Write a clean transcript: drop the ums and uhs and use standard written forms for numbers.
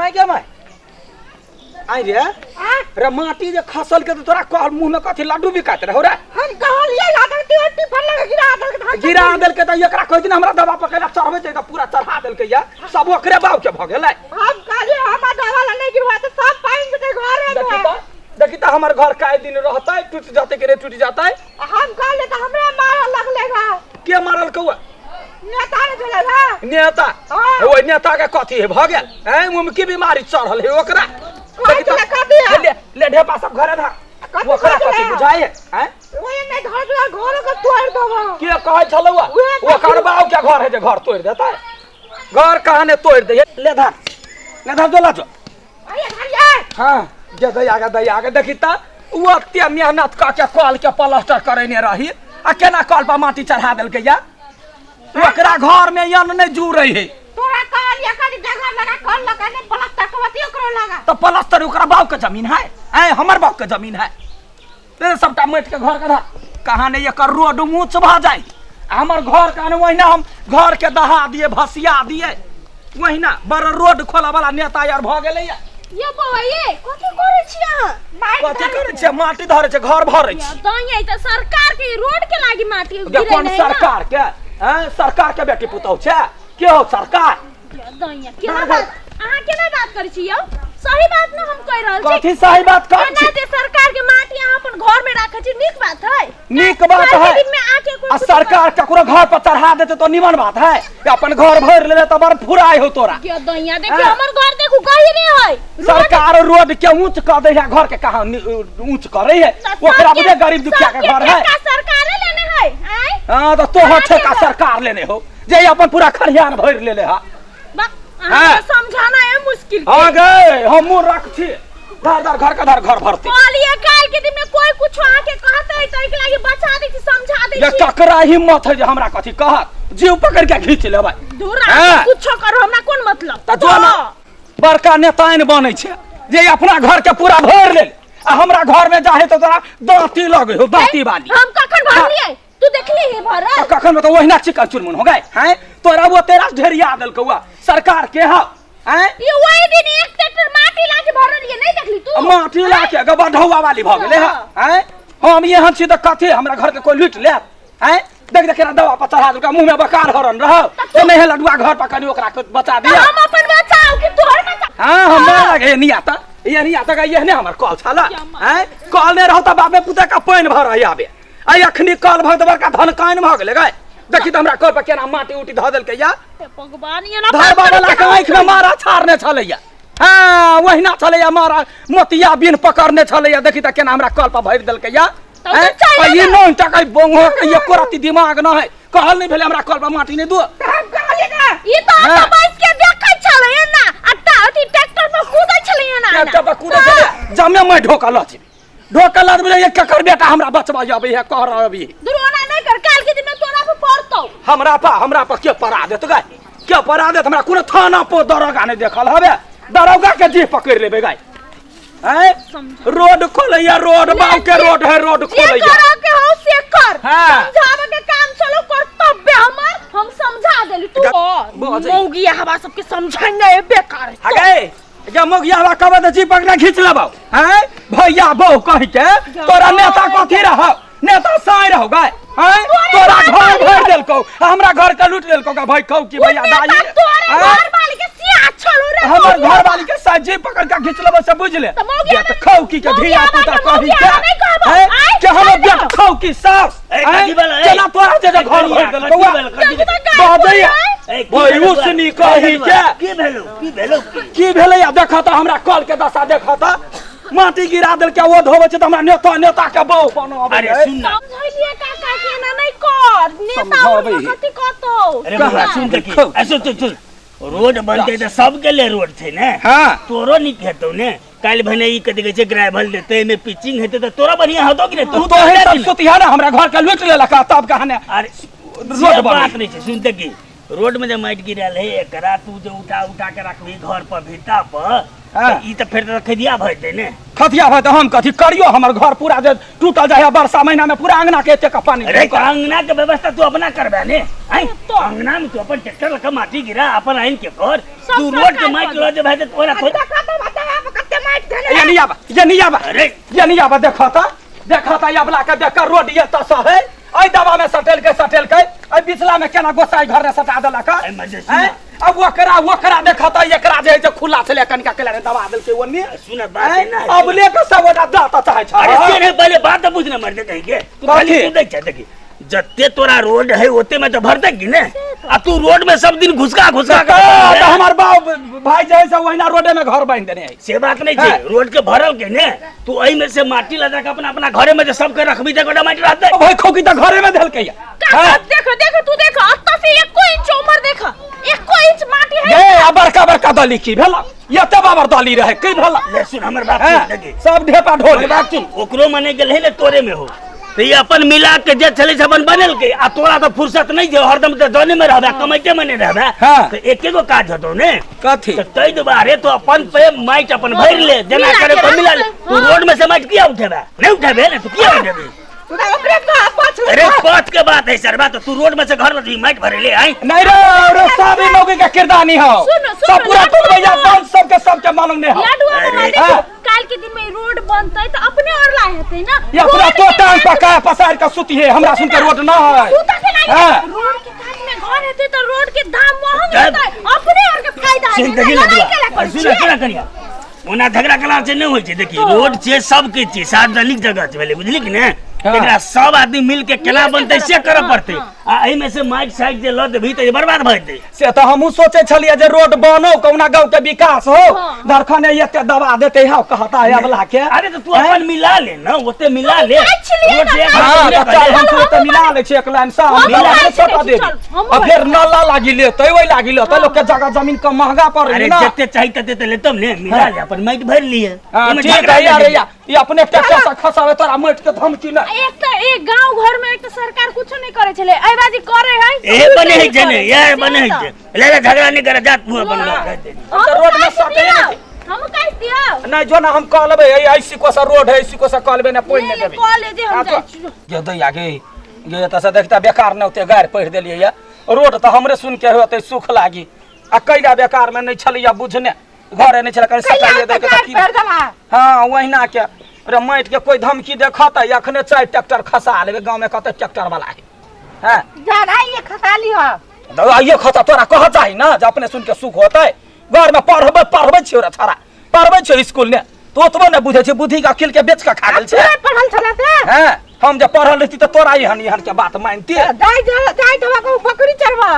My के my I रे माटी जे खसल के तोरा कह मुंह में कथि लड्डू बिकात रहो रे हम कहलिए लादर टिफन लगे गिरा देल के त एकरा कह दिन हमरा दवा पकड़ा चढ़बे त पूरा चढ़ा देल के या सब ओकरे बाव के भ गेलै हम कहलिए हमरा दवा नहीं गिरवा त सब पाइन के घर में देखी त हमर घर काहे दिन रहतै टूट जाते के रे टूट जातै हम कहले त हमरा मार लगलेगा के मारल कौआ नेता ने चलेगा नेता ओइ नेता के कथि है भ गेल हैं मुंह में की बीमारी चढ़ल है ओकरा देखी त ले ढेपा सब घरे धा ओकरा कथि बुझाई है ओए ने घर को तोड़ देबो के कहै छलौआ ओकर बाव के घर है जे घर तोड़ देतै घर कहां ने तोड़ दे ले धा दोला जो अरे भैया हां जे दई आगे देखी त वो अत्ते मेहनत का के कॉल के प्लास्टर करैने रही आ केना कॉल पर माटी चढ़ा देल के या ओकरा घर में यन नै जुरै है तोरा कहलिए कनी जगह लगा कॉल लगा ने प्लास्टर करवती ओकरो लगा तो प्लास्टर ओकरा बाव के जमीन है ए हमर बाव के जमीन है ते सबटा मैट के घर कधा कहां ने एकर रोड ऊंच भ जाय हमर घर काने वहिना हम घर के दहा दिए भसिया दिए वहिना बड़ रोड खोला वाला नेता यार भ गेलै ये बौआ ये कथि करे छी अहाँ कथि करे छै माटी धरे छै घर भरै छी दइए त सरकार के रोड के लागी माटी गिरै कोन सरकार के सरकार के बेटी पुतौ छै के हो सरकार दइए केना बात अहाँ केना बात करै छी यौ सही बात न हम कह रहल छी कथि सही बात कहै छी एना सरकार के माटी अहाँ अपन घर में राखै छी नीक बात है नीक बात है आ सरकार ककरो घर पर चढ़ा देते तो निमन बात है अपन घर भर लेले त बड़ फुराई हो तोरा के दइया देखियो हमर घर देखू गहिरे है सरकार रोड के ऊंच कर दे है घर के कहां ऊंच करे है ओकरा बुझे गरीब दुखिया के घर है सरकारे लेने है हां तो तोहर ठेका सरकार लेने हो जे अपन पूरा खरियान भर लेले हा समझाना है मुश्किल आ गए हम मुंह रख छी घर घर भरती बोलिए काल के दिन में कोई कुछ आके कहते है त के लागी बचा दै छी समझा दै छी ये ककरा हिम्मत है जे हमरा कथि कहत जीव पकड़ के खींच लेबै दूर कुछ करो हमरा कोन मतलब त जो ना बड़का नेताइन बनै छै जे अपना घर के पूरा भर ले आ हमरा घर में जाहे तो तोरा दांती लगे हो दांती वाली हम कखन भरलिए तू देखली है भरत कखन में तो वहिना चिकन चुरमुन हो गए हैं तोरा वो तेरा ढेरिया देल कौआ सरकार के हा हैं ये वही दिन एक ट्रैक्टर माटी लाके भरलिए नहीं देखली तू माटी लाके गबा ढौवा वाली भ गेले हैं हम यहाँ छी त कथि हमरा घर के कोई लूट ले हैं देख केना दवा पर चढ़ा देलका मुंह में बकार हरन रह तो नहीं लडुआ घर पर कनी ओकरा बचा दिया हम अपन बचाओ कि तोहर बचा हां हम लगे नियाता ये नियाता का ये ने हमर कॉल छला हैं कॉल ने रहता बाबे पुते का पानी भर आबे आई अखनी कॉल भर दबर का धन कान भ गेले गए देखी त हमरा कॉल पर केना माटी उटी ध देल के या भगवान ये ना धरबा वाला के आंख में मारा छाड़ने छलैया हां वहिना छलैया मारा मोतिया बिन पकड़ने छलैया देखी त केना हमरा कॉल पर भर देल के या ये नोन टका बोंगो के एको रति दिमाग न है कहल नहीं भेले हमरा कॉल पर माटी नहीं दो ये तो आप बाइस के देखै छलै ना अट्टा अथि ट्रैक्टर पर कूदै छलै ना ट्रैक्टर पर कूदै छलै जमे मैं ढोका लछ ढोका लद बोले ये ककर बेटा हमरा बचबा जाबे है कह रहा अभी दुरोना नहीं कर काल के दिन में तोरा पे पड़तौ हमरा पर के परा देत गाय के परा देत हमरा कोन थाना पर दरोगा नहीं देखल हबे दरोगा के जी पकड़ लेबे गाय हैं रोड खोलैया रोड बाव के रोड है रोड खोलैया करा के हो से कर हां समझावे के काम चलो कर्तव्य हमर हम समझा देली तू मौगी हवा सबके समझाएंगे बेकार है आगे जे मौगिया हवा कबे त जी पकड़ा खींच लेबौ हैं भैया बहु कहि के तोरा नेता कथि रह नेता साई रहो गाय हैं तोरा घर भर देलको हमरा घर के लूट लेलको का भाई कहू की भैया दाई तोरे घर वाली के सिया छलो रे हमर घर वाली के साजी पकड़ के खींच लेबो से बुझ ले त खाऊ की के धिया पुता कहि के हैं के हम बेट खाऊ की सास केना तोरा जे घर भर देलको बाजैया भाई उसनी कहि के की भेलै या देखा त हमरा कॉल के दशा देखा त माटी गिरा देल के वो धोबे छ त हमरा नेता के बहु बनो अबे अरे सुन समझलिए काका के ना नहीं कर नेता कथि कहतो अरे बाबा सुन देखी ऐसे तो रोड बनते त सब के ले रोड थे ने हां तोरो निक हेतौ ने काल भने ई कथि कहै छै ग्रेवल देते में पिचिंग हेते त तोरा बढ़िया होतो कि ने तू तो है सुतिया ना हमरा घर के लूट लेला का तब कहने अरे रोड बात नहीं छै सुन देखी रोड में जो माइट गिरल है एकरा तू जो उठा उठा के रखबी घर पर भीता पर हाँ। तो ई तो फिर तो खदिया भर दे ने खतिया भाई तो हम कथी करियो हमर घर पूरा जे टूटल जाए वर्षा महीना में पूरा अंगना के एते का पानी अरे तो अंगना के व्यवस्था तू अपना करबे ने आई तो अंगना में तू अपन ट्रैक्टर लगा माटी गिरा अपन आइन के कर तू रोड के माइट लो जे भाई तो तोरा खुद ये नहीं आबा अरे ये नहीं आबा देखा था ये बला के देख रोड ये तसा है आई दवा में सटेल के आई बिचला में केना गोसाई घर ने सटा देला का आई मजे सुन अब वकरा देखा था एकरा जे खुला छले कनिका केला रे दवा देल के ओनी सुन बात है ना अब ले के सब ओटा दाता चाहे छ अरे तेरे पहले बात बुझ न मर दे कहीं के तू खाली तू देख देखी जत्ते तोरा रोड है ओते में तो भर देगी ने आ तू रोड में सब दिन घुसका तो हमार बाप भाई जैसे वहीना रोडे में घर बांध देने है से बात नहीं छे रोड के भरल के ने तू एई में से माटी लगा के अपना अपना घरे में जो सब के रखबी ते गोटा माटी रहते भाई खोकी तो घरे में धल के देखो तू देखो अत्ता से 1 इंच उम्र देखो 1 इंच माटी है ये बड़का बड़का दली की भेला ये तो बाबर दली रहे की भेला ले सुन हमर बात सुन देखी सब ढेपा ढोल बात सुन ओकरो मने गेल है ले तोरे में हो तो ये अपन मिला के जे चले अपन बनल के आ तोरा तो फुर्सत नहीं जे हरदम तो दोने में रहबा कमाइते मने रहबा हां तो एके गो काज होतो ने कथी तो तई दुबारे तो अपन पे माइट अपन भर ले जना करे तो मिला ले तू रोड में से माइट किया उठेबा नहीं उठेबे ने तू किया उठेबे अरे बात के बात है सर बात तू रोड में से घर में माइट भरे ले आई नहीं रे सब लोग का किरदार नहीं हो सब पूरा तुम भैया पांच सब के मालूम नहीं हो काल के दिन में रोड बनतै तो अपने और लाए हते ना ये पूरा तो टांग पका पसार का सुती है हमरा सुन के रोड ना है रोड के काट में घर हेते तो रोड के दाम महंग होता है अपने और के फायदा है जिंदगी लगवा सुन केना करिया ओना झगड़ा कला से नहीं होय छै देखी रोड छै सब के छै सार्वजनिक जगह छै भेले बुझली कि ने एकरा सब आदमी मिल के केना बनतै से करे पड़तै आ एही में से माइक साइड जे ल देबी त बर्बाद भ जेतै से तो हमहू सोचे छलिए जे रोड बनो कौना गांव के विकास हो धरखने एते दबा देते हां कहता है अबला के अरे तो तू अपन मिला ले ना ओते मिला ले रोड से हां चल हम तो मिला ले छै एक लाइन सा मिला ले छोटा दे अब फिर नाला लागी लेतै ओइ लागी लेतै लोग के जगह जमीन कम महंगा पड़ रही ना अरे जते चाहिए तते लेतम ने मिला ले अपन माइक भर लिए ठीक है यार ये अपने ट्रैक्टर से खसावे तोरा माइट के धमकी ना एक गांव घर में एक तो सरकार कुछ नहीं करे छले आई बाजी करे है ए बने है जने यार बने है ले झगड़ा नहीं करे जात मुंह अपन हम तो रोड में सटे हम कह दिया नहीं जो ना हम कह लेबे ऐसी को सा रोड है ऐसी को सा कह लेबे ना पोई नहीं देबे कॉलेज हम जाई ये दैया गे ये त से देखता बेकार न होते गार पढ़ देलिए या रोड तो हमरे सुन के होते सुख लागी आ कैला बेकार में नहीं छलिया बुझने घर नहीं छला कर सटाइए दे के हां वहिना के रे माइट के कोई धमकी देखता अखने 4 ट्रैक्टर खसा लेबे गांव में कहते ट्रैक्टर वाला है हां ज्यादा ये खसाली हो दवा ये खता तोरा कह चाही ना जे अपने सुन के सुख होतै घर में पढ़बै छियो रे छोरा पढ़बै छियो स्कूल ने तो ओतबो न बुझै छै बुद्धि का खिल के बेच के खा गेल छै पढ़ल छले से हां हम जे पढ़ल रहती त तोरा एहन के बात मानती जाय को बकरी चरवा